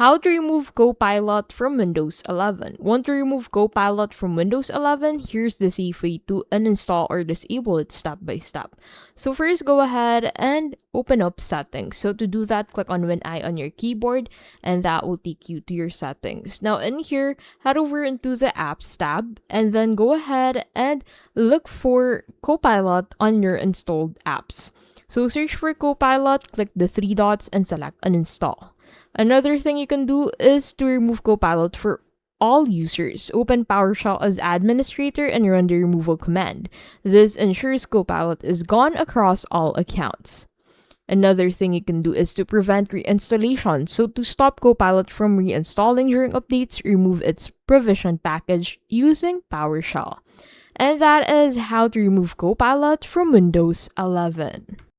How to remove Copilot from Windows 11. Want to remove Copilot from Windows 11? Here's the safe way to uninstall or disable it step by step. So first, go ahead and open up settings. So to do that, click on Win I on your keyboard and that will take you to your settings. Now in here, head over into the Apps tab and then go ahead and look for Copilot on your installed apps. So search for Copilot, click the three dots and select uninstall. Another thing you can do is to remove Copilot for all users. Open PowerShell as administrator and run the removal command. This ensures Copilot is gone across all accounts. Another thing you can do is to prevent reinstallation. So to stop Copilot from reinstalling during updates, remove its provisioned package using PowerShell. And that is how to remove Copilot from Windows 11.